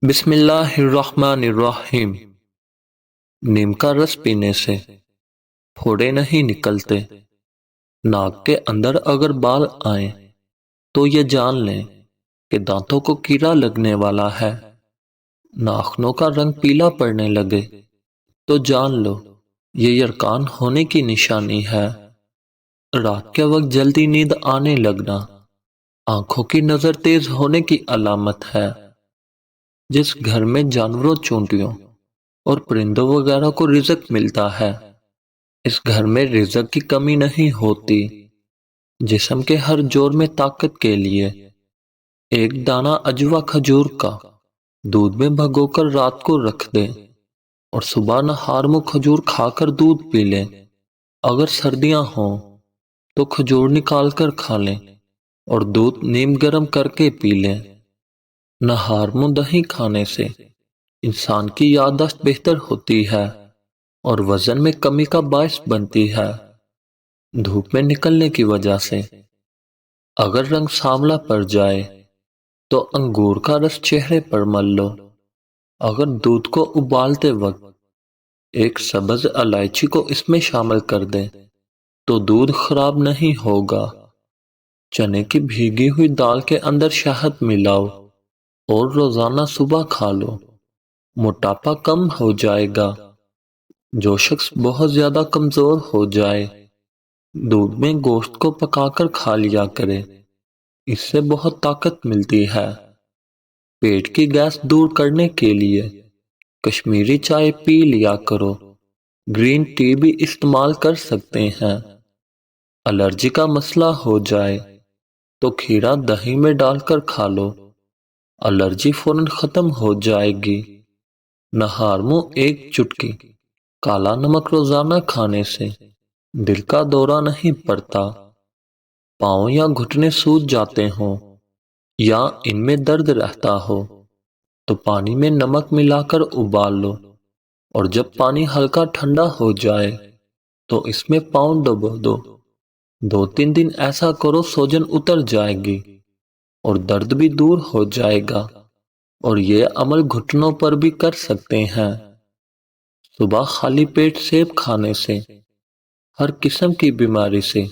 بسم اللہ الرحمن الرحیم۔ نیم کا رس پینے سے پھوڑے نہیں نکلتے۔ ناک کے اندر اگر بال آئیں تو یہ جان لیں کہ دانتوں کو کیڑا لگنے والا ہے۔ ناخنوں کا رنگ پیلا پڑنے لگے تو جان لو یہ یرقان ہونے کی نشانی ہے۔ رات کے وقت جلدی نیند آنے لگنا آنکھوں کی نظر تیز ہونے کی علامت ہے۔ جس گھر میں جانوروں، چونٹیوں اور پرندوں وغیرہ کو رزق ملتا ہے، اس گھر میں رزق کی کمی نہیں ہوتی۔ جسم کے ہر جوڑ میں طاقت کے لیے ایک دانہ اجوا کھجور کا دودھ میں بھگو کر رات کو رکھ دیں اور صبح نہار منہ کھجور کھا کر دودھ پی لیں۔ اگر سردیاں ہوں تو کھجور نکال کر کھا لیں اور دودھ نیم گرم کر کے پی لیں۔ نہار منہ دہی کھانے سے انسان کی یادداشت بہتر ہوتی ہے اور وزن میں کمی کا باعث بنتی ہے۔ دھوپ میں نکلنے کی وجہ سے اگر رنگ سانولا پڑ جائے تو انگور کا رس چہرے پر مل لو۔ اگر دودھ کو ابالتے وقت ایک سبز الائچی کو اس میں شامل کر دیں تو دودھ خراب نہیں ہوگا۔ چنے کی بھیگی ہوئی دال کے اندر شہد ملاؤ اور روزانہ صبح کھا لو، موٹاپا کم ہو جائے گا۔ جو شخص بہت زیادہ کمزور ہو جائے دودھ میں گوشت کو پکا کر کھا لیا کرے، اس سے بہت طاقت ملتی ہے۔ پیٹ کی گیس دور کرنے کے لیے کشمیری چائے پی لیا کرو، گرین ٹی بھی استعمال کر سکتے ہیں۔ الرجی کا مسئلہ ہو جائے تو کھیرا دہی میں ڈال کر کھا لو، الرجی فوراً ختم ہو جائے گی۔ نہار منہ ایک چٹکی کالا نمک روزانہ کھانے سے دل کا دورہ نہیں پڑتا۔ پاؤں یا گھٹنے سوج جاتے ہوں یا ان میں درد رہتا ہو تو پانی میں نمک ملا کر ابال لو اور جب پانی ہلکا ٹھنڈا ہو جائے تو اس میں پاؤں ڈبو دو۔ 2-3 دن ایسا کرو، سوجن اتر جائے گی اور درد بھی دور ہو جائے گا۔ اور یہ عمل گھٹنوں پر بھی کر سکتے ہیں۔ صبح خالی پیٹ سیب کھانے سے ہر قسم کی بیماری سے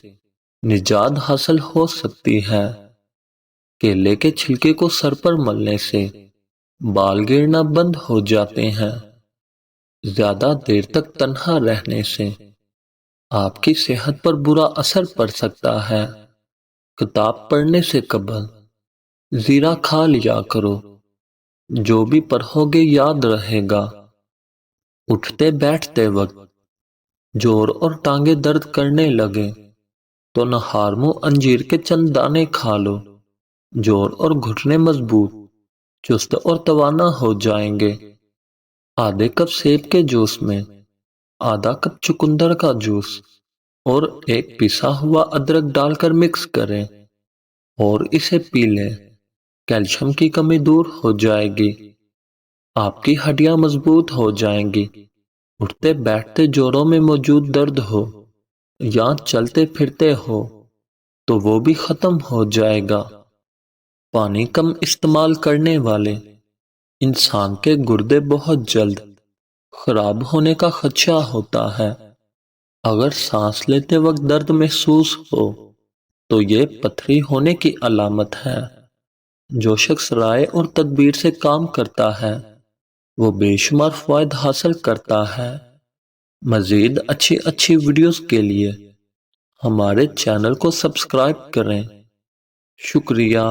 نجات حاصل ہو سکتی ہے۔ کیلے کے چھلکے کو سر پر ملنے سے بال گرنا بند ہو جاتے ہیں۔ زیادہ دیر تک تنہا رہنے سے آپ کی صحت پر برا اثر پڑ سکتا ہے۔ کتاب پڑھنے سے قبل زیرہ کھا لیا کرو، جو بھی پڑھو گے یاد رہے گا۔ اٹھتے بیٹھتے وقت جوڑ اور ٹانگیں درد کرنے لگے تو نہار منہ انجیر کے چند دانے کھا لو، جوڑ اور گھٹنے مضبوط، چست اور توانا ہو جائیں گے۔ آدھے کپ سیب کے جوس میں آدھا کپ چقندر کا جوس اور ایک پسا ہوا ادرک ڈال کر مکس کریں اور اسے پی لیں، کیلشیم کی کمی دور ہو جائے گی، آپ کی ہڈیاں مضبوط ہو جائیں گی۔ اٹھتے بیٹھتے جوڑوں میں موجود درد ہو یا چلتے پھرتے ہو تو وہ بھی ختم ہو جائے گا۔ پانی کم استعمال کرنے والے انسان کے گردے بہت جلد خراب ہونے کا خدشہ ہوتا ہے۔ اگر سانس لیتے وقت درد محسوس ہو تو یہ پتھری ہونے کی علامت ہے۔ جو شخص رائے اور تدبیر سے کام کرتا ہے وہ بے شمار فوائد حاصل کرتا ہے۔ مزید اچھی ویڈیوز کے لیے ہمارے چینل کو سبسکرائب کریں۔ شکریہ۔